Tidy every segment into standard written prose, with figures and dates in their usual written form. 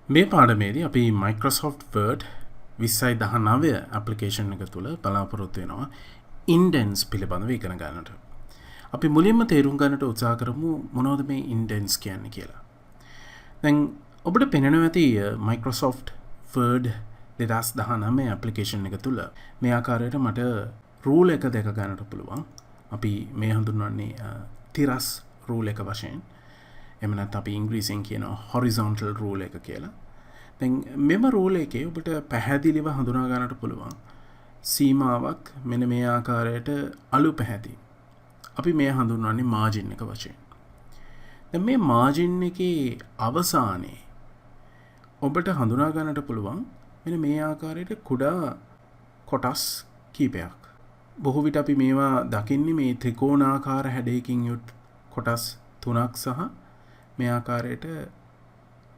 මේ පාඩමේදී අපි Microsoft Word 2019 application එක තුල බලාපොරොත්තු වෙනවා Indents පිළිබඳව ඉගෙන ගන්නට. අපි මුලින්ම තේරුම් ගන්නට උත්සාහ කරමු මොනවද මේ Indents කියන්නේ කියලා. දැන් ඔබට පෙනෙනවා ඇති Microsoft Word 2019 application එක තුල මේ ආකාරයට මට rule එක දෙක ගන්නට පුළුවන්. අපි මේ හඳුන්වන්නේ තිරස් rule එක වශයෙන්. එහෙම නැත්නම් අපි ඉංග්‍රීසියෙන් කියනවා horizontal rule එක කියලා. දැන් මෙම rule එකේ ඔබට පැහැදිලිව හඳුනා ගන්නට පුළුවන් සීමාවක් මෙන්න මේ ආකාරයට අලු පැහැති. අපි මේ හඳුන්වන්නේ margin එක වශයෙන්. දැන් මේ margin එකේ අවසානයේ ඔබට හඳුනා ගන්නට පුළුවන් මෙන්න මේ ආකාරයට කුඩා කොටස් කීපයක්. බොහෝ විට අපි මේවා දකින්නේ මේ ත්‍රිකෝණාකාර හැඩයකින් යුත් කොටස් තුනක් සහ මේ ආකාරයට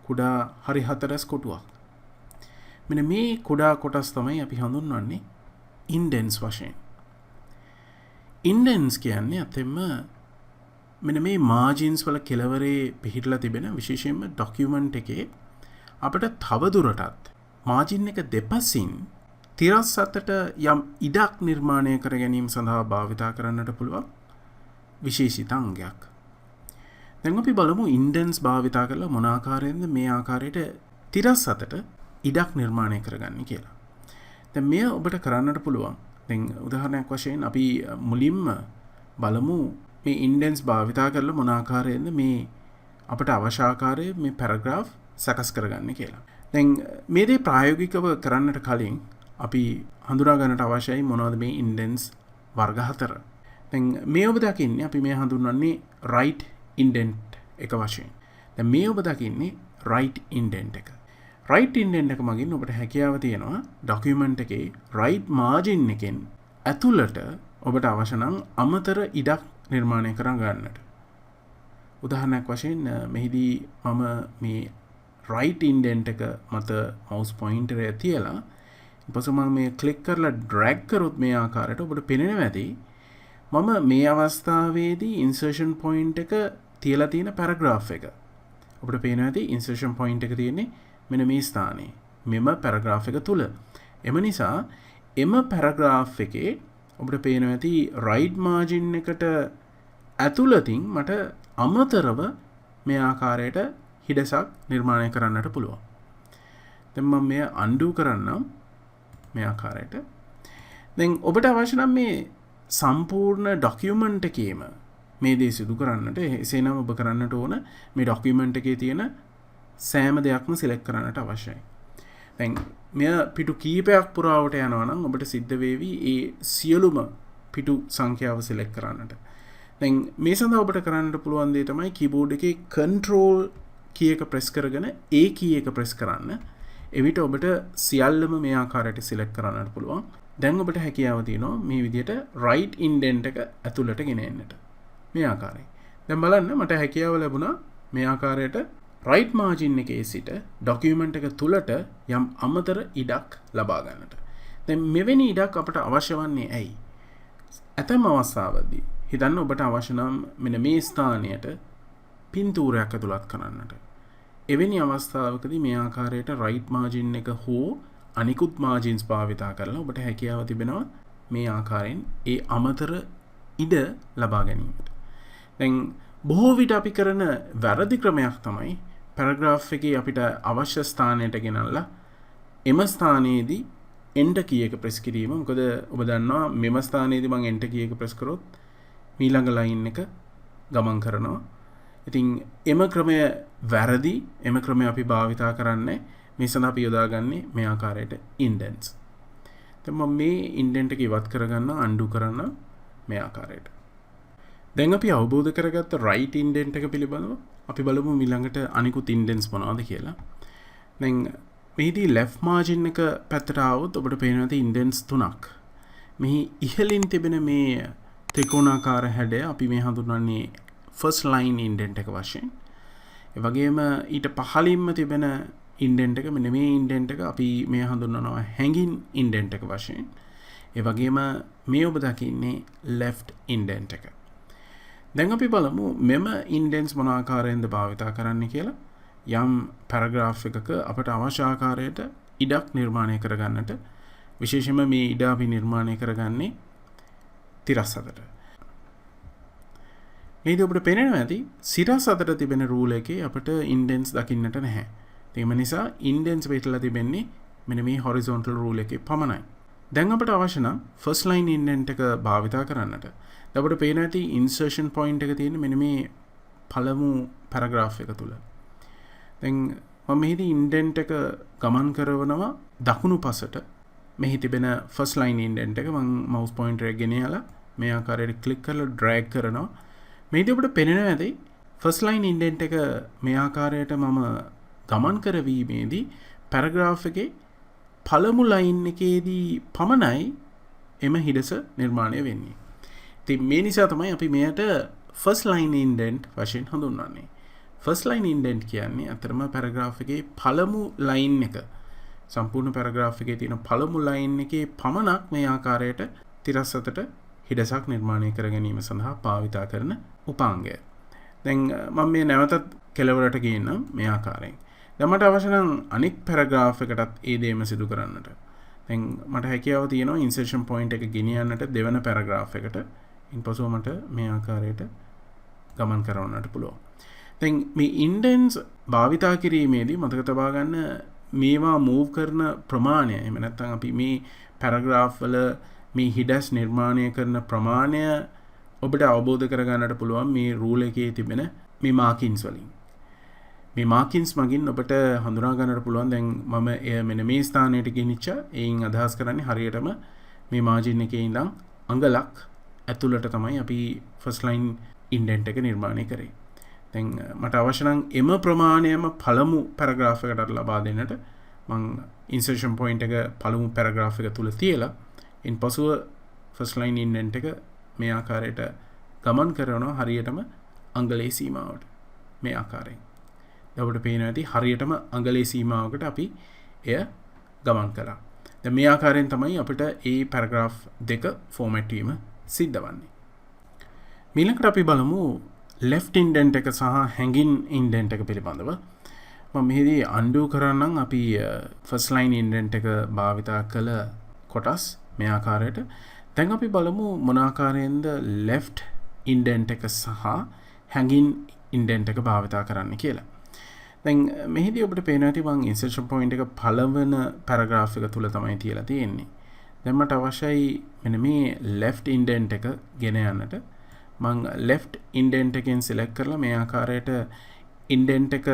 කුඩා හරි හතරස් කොටුවක්. මෙන්න මේ කුඩා කොටස් තමයි අපි හඳුන්වන්නේ indents වශයෙන්. indents කියන්නේ අතෙම මෙන්න මේ margins වල කෙළවරේ පිහිටලා තිබෙන විශේෂයෙන්ම document එකේ අපිට තව දුරටත් margin එක දෙපසින් තිරස් අතට යම් ඉඩක් නිර්මාණය කර ගැනීම සඳහා භාවිතා කරන්නට පුළුවන් විශේෂිත අංගයක්. දැන් අපි බලමු indents භාවිතා කරලා මොන ආකාරයෙන්ද මේ ආකාරයට තිරස් අතට ඉඩක් නිර්මාණය කරගන්නේ කියලා. දැන් මෙය ඔබට කරන්නට පුළුවන්. දැන් උදාහරණයක් වශයෙන් අපි මුලින්ම බලමු මේ indents භාවිතා කරලා මොන ආකාරයෙන්ද මේ අපට අවශ්‍ය ආකාරයේ මේ paragraph සකස් කරගන්නේ කියලා. දැන් මේ දේ ප්‍රායෝගිකව කරන්නට කලින් අපි හඳුනා ගන්නට අවශ්‍යයි මොනවද මේ indents වර්ග හතර. දැන් මේ ඔබ දකින්නේ අපි මේ හඳුන්වන්නේ right indent එක වශයෙන්. දැන් මේ ඔබ දකින්නේ right indent එක. right indent එක මගින් ඔබට හැකියාව තියෙනවා document එකේ right margin එකෙන් ඇතුළට ඔබට අවශ්‍ය නම් අමතර ඉඩක් නිර්මාණය කර ගන්නට. උදාහරණයක් වශයෙන් මෙහිදී මම මේ right indent එක මත mouse pointer එක තියලා ඊපස්සේ මම මේ click කරලා drag කරොත් මේ ආකාරයට ඔබට පේනවා ඇති මම මේ අවස්ථාවේදී insertion point එක තියලා තියෙන paragraph එක. ඔබට පේනවා ඇති insertion point එක තියෙන්නේ මෙන්න මේ ස්ථානයේ. මෙම paragraph එක තුල. එම නිසා එම paragraph එකේ ඔබට පේනවා ඇති right margin එකට ඇතුළතින් මට අමතරව මේ ආකාරයට හිඩසක් නිර්මාණය කරන්නට පුළුවන්. දැන් මම මෙය undo කරන්නම් මේ ආකාරයට. දැන් ඔබට අවශ්‍ය නම් මේ සම්පූර්ණ ඩොකියුමන්ට් එකේම මේ දේ සිදු කරන්නට එසේනම් ඔබ කරන්නට ඕන මේ ඩොකියුමන්ට් එකේ තියෙන සෑම දෙයක්ම සිලෙක්ට් කරන්නට අවශ්‍යයි. දැන් මෙය පිටු කීපයක් පුරාවට යනවා නම් ඔබට සිද්ධ වේවි ඒ සියලුම පිටු සංඛ්‍යාව සිලෙක්ට් කරන්නට. දැන් මේ සඳහා ඔබට කරන්නට පුළුවන් දේ තමයි කීබෝඩ් එකේ control කී එක ප්‍රෙස් කරගෙන A කී එක ප්‍රෙස් කරන්න. එවිට ඔබට සියල්ලම මේ ආකාරයට සිලෙක්ට් කරන්නට පුළුවන්. දැන් ඔබට හැකියාව තියෙනවා මේ විදිහට right indent එක ඇතුළට ගෙන එන්නට. මේ ආකාරයෙන්. දැන් බලන්න මට හැකියාව ලැබුණා මේ ආකාරයට right margin එකේ සිට document එක තුලට යම් අමතර ඉඩක් ලබා ගන්නට. දැන් මෙවැනි ඉඩක් අපට අවශ්‍ය වන්නේ ඇයි? ඇතැම් අවස්ථාවලදී හිතන්න ඔබට අවශ්‍ය නම් මෙන්න මේ ස්ථානයට පින්තූරයක් ඇතුළත් කරන්නට. එවැනි අවස්ථාවකදී මේ ආකාරයට right margin එක හෝ අනිකුත් margins භාවිතා කරලා ඔබට හැකියාව තිබෙනවා මේ ආකාරයෙන් ඒ අමතර ඉඩ ලබා ගැනීමට. දැන් බොහෝ විට අපි කරන වැරදි ක්‍රමයක් තමයි paragraph එකේ අපිට අවශ්‍ය ස්ථානයට ගෙනල්ලා එම ස්ථානයේදී enter කී එක press කිරීම. මොකද ඔබ දන්නවා මෙම ස්ථානයේදී මම enter කී එක press කරොත් ඊළඟ line එක ගමන් කරනවා. ඉතින් එම ක්‍රමය වැරදි. එම ක්‍රමය අපි භාවිතා කරන්නේ මේ සඳහා අපි යොදාගන්නේ මේ ආකාරයට indents. දැන් මම මේ indent එක ඉවත් කරගන්න undo කරන්න මේ ආකාරයට. දැන් අපි අවබෝධ කරගත්ත right indent එක පිළිබඳව අපි බලමු ඊළඟට අනිකුත් indents මොනවද කියලා. දැන් මෙහිදී left margin එක පැත්තට આવොත් ඔබට පේනවා තියෙන indents තුනක්. මෙහි ඉහළින් තිබෙන මේ ත්‍රිකෝණාකාර හැඩය අපි මේ හඳුන්වන්නේ first line indent එක වශයෙන්. ඒ වගේම ඊට පහළින්ම තිබෙන indent එක මෙන්න මේ indent එක අපි මේ හඳුන්වනවා hanging indent එක වශයෙන්. ඒ වගේම මේ ඔබ දකින්නේ left indent එක. දැන් අපි බලමු මෙම indents මොන ආකාරයෙන්ද භාවිතා කරන්න කියලා. යම් පැරග්‍රාෆ් එකක අපට අවශ්‍ය ආකාරයට ඉඩක් නිර්මාණය කරගන්නට විශේෂයෙන්ම මේ ඉඩ අපි නිර්මාණය කරගන්නේ තිරස් අතට. මේක ඔබට පේනවා ඇති සිරස් අතට තිබෙන රූල් එකේ අපට ඉන්ඩෙන්ට්ස් දකින්නට නැහැ. ඒ නිසා ඉන්ඩෙන්ට්ස් පිටලා තිබෙන්නේ මෙන්න මේ හොරිසොන්ටල් රූල් එකේ පමණයි. දැන් අපට අවශ්‍ය නම් ෆස්ට් ලයින් ඉන්ඩෙන්ට් එක භාවිතා කරන්නට. දැන් අපට පේනවා ඇති ඉන්සර්ෂන් පොයින්ට් එක තියෙන්නේ මෙන්න මේ පළමු පැරග්‍රාෆ් එක තුල. දැන් මම මෙහිදී ඉන්ඩෙන්ට් එක ගමන් කරනවා දකුණු පසට. මෙහි තිබෙන ෆස්ට් ලයින් ඉන්ඩෙන්ට් එක මම මවුස් පොයින්ටර් එක ගෙනයලා මේ ආකාරයට ක්ලික් කරලා ඩ්‍රැග් කරනවා. මේකදී අපිට පේනවා ඇති ෆස්ට් ලයින් ඉන්ඩෙන්ට් එක මේ ආකාරයට මම ගමන් කරවීමේදී පැරග්‍රාෆ් එකේ පළමු ලයින් එකේදී පමණයි එම හිඩස නිර්මාණය වෙන්නේ. ඉතින් මේ නිසා තමයි අපි මෙයට ෆස්ට් ලයින් ඉන්ඩෙන්ට් වශයෙන් හඳුන්වන්නේ. ෆස්ට් ලයින් ඉන්ඩෙන්ට් කියන්නේ අතරම පැරග්‍රාෆ් එකේ පළමු ලයින් එක සම්පූර්ණ පැරග්‍රාෆ් එකේ තියෙන පළමු ලයින් එකේ පමණක් මේ ආකාරයට තිරස් අතට හිඩසක් නිර්මාණය කර ගැනීම සඳහා භාවිතා කරන උපාංගය. දැන් මම මේ නැවතත් කෙලවරට ගේන්නම් මේ ආකාරයෙන්. දැන් මට අවශ්‍ය නම් අනෙක් පැරග්‍රාෆ් එකටත් ඒ දේම සිදු කරන්නට. දැන් මට හැකියාව තියෙනවා ඉන්සර්ෂන් පොයින්ට් එක ගෙනියන්නට දෙවන පැරග්‍රාෆ් එකට. ඉන්පසුව මට මේ ආකාරයට ගමන් කරවන්නට පුළුවන්. දැන් මේ ඉන්ඩෙන්ට්ස් භාවිතා කිරීමේදී මතක තබා ගන්න මේවා මූව් කරන ප්‍රමාණය එහෙම නැත්නම් අපි මේ පැරග්‍රාෆ් වල මේ හිඩස් නිර්මාණය කරන ප්‍රමාණය ඔබට අවබෝධ කරගන්නට පුළුවන් මේ රූල් එකේ තිබෙන මේ මාකින්ස් වලින්. මේ මාකින්ස් මගින් ඔබට හඳුනා ගන්නට පුළුවන් දැන් මම එය මෙන්න මේ ස්ථානයට ගෙනිච්ච එයින් අදහස් කරන්නේ හරියටම මේ මාජින් එකේ ඉඳන් අඟලක් ඇතුළට තමයි අපි ෆස්ට් ලයින් ඉන්ඩෙන්ට් එක නිර්මාණය කරේ. දැන් මට අවශ්‍ය නම් එම ප්‍රමාණයම පළමු පැරග්‍රාෆ් එකට ලබා දෙන්නට මම ඉන්සර්ෂන් පොයින්ට් එක පළමු පැරග්‍රාෆ් එක තුල තියලා ඉන්පසුව ෆස්ට් ලයින් ඉන්ඩෙන්ට් එක මේ ආකාරයට ගමන් කරනවා හරියටම අඟලේ සීමාවට මේ ආකාරයෙන්. දැන් ඔබට පේනවා ඇති හරියටම අඟලේ සීමාවකට අපි එය ගමන් කළා. දැන් මේ ආකාරයෙන් තමයි අපිට මේ පැරග්‍රාෆ් දෙක ෆෝමැට් වීම සිද්ධ වන්නේ. ඊළඟට අපි බලමු left indent එක සහ hanging indent එක පිළිබඳව. මම මෙහිදී undo කරන්නම් අපි first line indent එක භාවිතා කළ කොටස් මේ ආකාරයට. දැන් අපි බලමු මොන ආකාරයෙන්ද left indent එක සහ hanging indent එක භාවිතා කරන්න කියලා. දැන් මෙහිදී ඔබට පේනවා ඇති මම insertion point එක පළවන paragraph එක තුල තමයි තියලා තියෙන්නේ. දැන් මට අවශ්‍යයි මෙන්න මේ left indent එක ගෙන යන්නට. මම left indent එකෙන් select කරලා මේ ආකාරයට indent එක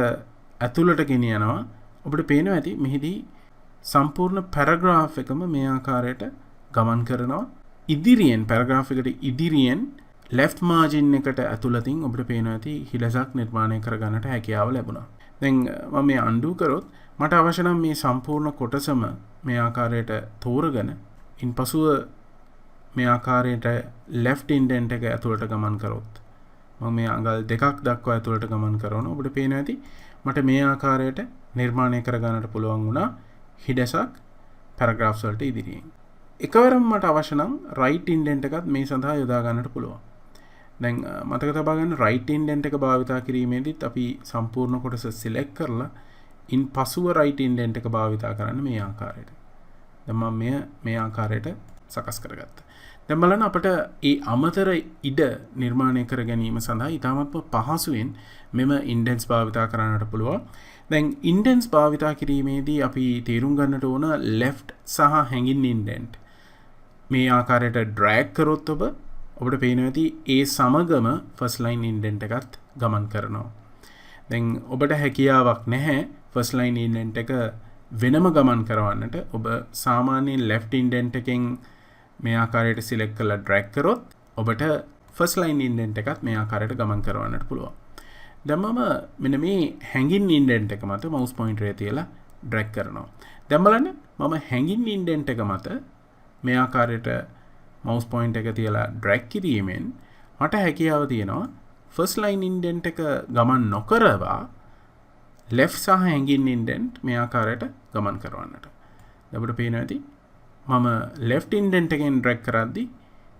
ඇතුළට ගෙන යනවා. ඔබට පේනවා ඇති මෙහිදී සම්පූර්ණ paragraph එකම මේ ආකාරයට ගමන් කරනවා. ඉදිරියෙන් paragraph එකට ඉදිරියෙන් left margin එකට ඇතුළතින් ඔබට පේනවා ඇති හිලසක් නිර්මාණය කරගන්නට හැකියාව ලැබුණා. දැන් මම මේ undo කරොත් මට අවශ්‍ය නම් මේ සම්පූර්ණ කොටසම මේ ආකාරයට තෝරගෙන ඉන්පසුව මේ ආකාරයට left indent එක ඇතුළට ගමන් කරොත් මම මේ අඟල් දෙකක් දක්වා ඇතුළට ගමන් කරනවා. ඔබට පේනවා ඇති මට මේ ආකාරයට නිර්මාණය කරගන්නට පුළුවන් වුණා හිඩසක් paragraphs වලට ඉදිරියෙන්. එකවරම මට අවශ්‍ය නම් right indent එකත් මේ සඳහා යොදා ගන්නට පුළුවන්. දැන් මතක තබා ගන්න right indent එක භාවිතා කිරීමේදීත් අපි සම්පූර්ණ කොටස select කරලා ඉන්පසුව right indent එක භාවිතා කරන්න මේ ආකාරයට. දැන් මම මේ ආකාරයට සකස් කරගත්තා. දැන් බලන්න අපිට මේ අමතර ඉඩ නිර්මාණය කර ගැනීම සඳහා ඉතාමත්ම පහසුවෙන් මෙම indents භාවිතා කරන්නට පුළුවන්. දැන් indents භාවිතා කිරීමේදී අපි තේරුම් ගන්නට ඕන left සහ hanging indent මේ ආකාරයට drag කරොත් ඔබට පේනවා ඇති ඒ සමගම first line indent එකත් ගමන් කරනවා. දැන් ඔබට හැකියාවක් නැහැ first line indent එක වෙනම ගමන් කරවන්නට. ඔබ සාමාන්‍යයෙන් left indent එකෙන් මේ ආකාරයට select කරලා drag කරොත් ඔබට first line indent එකත් මේ ආකාරයට ගමන් කරවන්නට පුළුවන්. දැන් මම මෙන්න මේ hanging indent එක මත mouse pointer එක තියලා drag කරනවා. දැන් බලන්න මම hanging indent එක මත මේ ආකාරයට mouse point එක තියලා drag කිරීමෙන් මට හැකියාව තියෙනවා first line indent එක ගමන් නොකරවා left සහ hanging indent මේ ආකාරයට ගමන් කරවන්නට. දැන් අපිට පේනවා ඇති මම left indent එකෙන් drag කරද්දී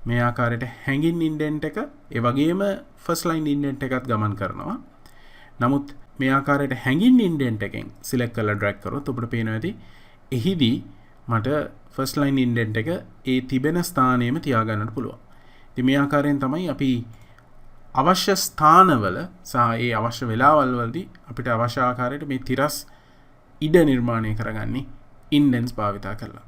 මේ ආකාරයට hanging indent එක ඒ වගේම first line indent එකත් ගමන් කරනවා. නමුත් මේ ආකාරයට හැඟින් ඉන්ඩෙන්ට් එකෙන් සිලෙක්ට් කරලා ඩ්‍රැග් කරොත් ඔබට පේනවා ඇති එහිදී මට ෆස්ට් ලයින් ඉන්ඩෙන්ට් එක ඒ තිබෙන ස්ථානයේම තියාගන්නට පුළුවන්. ඉතින් මේ ආකාරයෙන් තමයි අපි අවශ්‍ය ස්ථානවල සහ ඒ අවශ්‍ය වෙලාවල් වලදී අපිට අවශ්‍ය ආකාරයට මේ තිරස් ඉඩ නිර්මාණය කරගන්නේ ඉන්ඩෙන්ස් භාවිතා කරලා.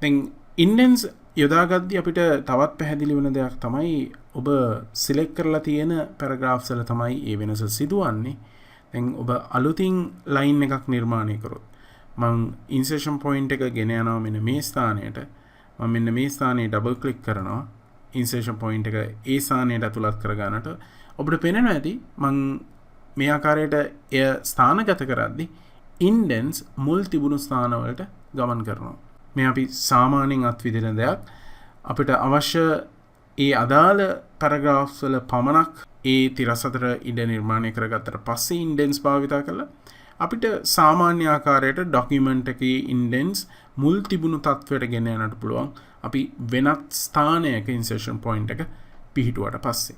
දැන් ඉන්ඩෙන්ස් යොදාගද්දී අපිට තවත් පැහැදිලි වෙන දෙයක් තමයි ඔබ සිලෙක්ට් කරලා තියෙන පැරග්‍රාෆ්ස් වල තමයි ඒ වෙනස සිදුවන්නේ. දැන් ඔබ අලුතින් ලයින් එකක් නිර්මාණය කරොත් මම ඉන්සර්ෂන් පොයින්ට් එක ගෙන යනවා මෙන්න මේ ස්ථානයට. මම මෙන්න මේ ස්ථානයේ ඩබල් ක්ලික් කරනවා. ඉන්සර්ෂන් පොයින්ට් එක ඒ ස්ථානයට ඇතුළත් කරගන්නට ඔබට පේනවා ඇති මම මේ ආකාරයට එය ස්ථානගත කරද්දී ඉන්ඩෙන්ස් මුල් තිබුණු ස්ථානවලට ගමන් කරනවා. මේ අපි සාමාන්‍යයෙන් අත්විදින දෙයක්. අපිට අවශ්‍ය ඒ අදාළ පැරග්‍රාෆ්ස් වල පමණක් ඒ තිරස් අතර ඉඩ නිර්මාණය කරගත්තට පස්සේ ඉන්ඩෙන්ස් භාවිතා කරලා අපිට සාමාන්‍ය ආකාරයට ඩොකියුමන්ට් එකේ ඉන්ඩෙන්ස් මුල් තිබුණු තත්වයට ගෙන යන්නට පුළුවන්. අපි වෙනත් ස්ථානයක ඉන්සර්ෂන් පොයින්ට් එක පිහිටුවට පස්සේ.